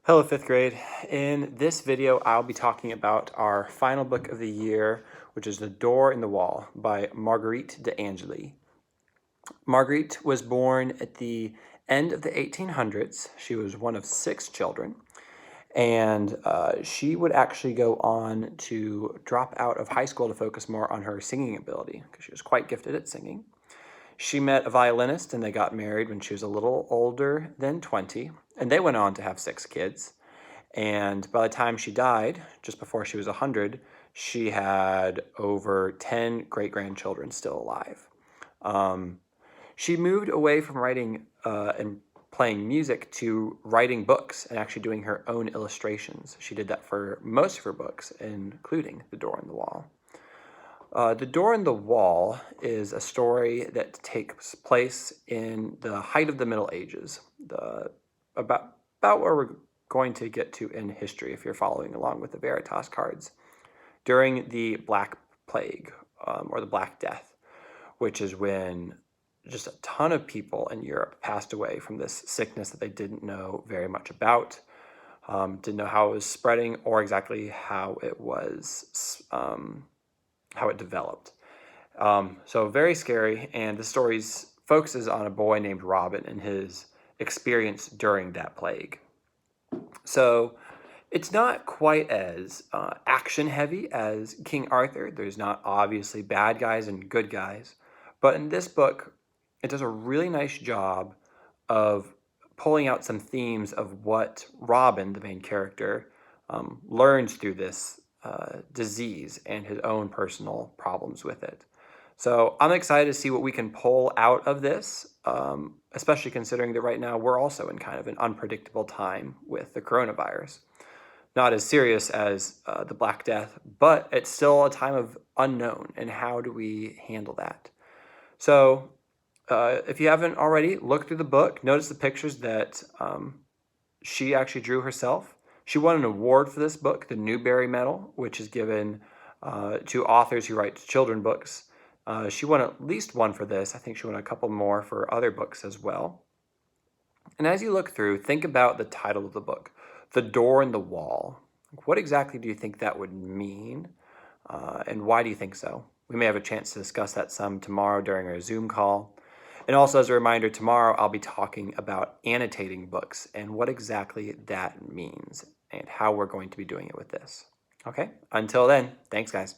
Hello, fifth grade. In this video, I'll be talking about our final book of the year, which is The Door in the Wall by Marguerite d'Angely. Marguerite was born at the end of the 1800s. She was one of 6 children, and she would actually go on to drop out of high school to focus more on her singing ability because she was quite gifted at singing. She met a violinist and they got married when she was a little older than 20, and they went on to have 6 kids. And by the time she died, just before she was 100, she had over 10 great-grandchildren still alive. She moved away from writing and playing music to writing books and actually doing her own illustrations. She did that for most of her books, including The Door in the Wall. The Door in the Wall is a story that takes place in the height of the Middle Ages, about where we're going to get to in history if you're following along with the Veritas cards, during the Black Plague or the Black Death, which is when just a ton of people in Europe passed away from this sickness that they didn't know very much about, didn't know how it was spreading or exactly how it was, how it developed. So very scary, and the story focuses on a boy named Robin and his experience during that plague. So it's not quite as action heavy as King Arthur. There's not obviously bad guys and good guys. But in this book, it does a really nice job of pulling out some themes of what Robin, the main character, learns through this disease and his own personal problems with it. So I'm excited to see what we can pull out of this, especially considering that right now we're also in kind of an unpredictable time with the coronavirus. Not as serious as the Black Death, but it's still a time of unknown, and how do we handle that? So if you haven't already, look through the book, notice the pictures that she actually drew herself. She won an award for this book, the Newbery Medal, which is given to authors who write children's books. She won at least one for this. I think she won a couple more for other books as well. And as you look through, think about the title of the book, The Door in the Wall. What exactly do you think that would mean? And why do you think so? We may have a chance to discuss that some tomorrow during our Zoom call. And also, as a reminder, tomorrow I'll be talking about annotating books and what exactly that means and how we're going to be doing it with this. Okay, until then, thanks guys.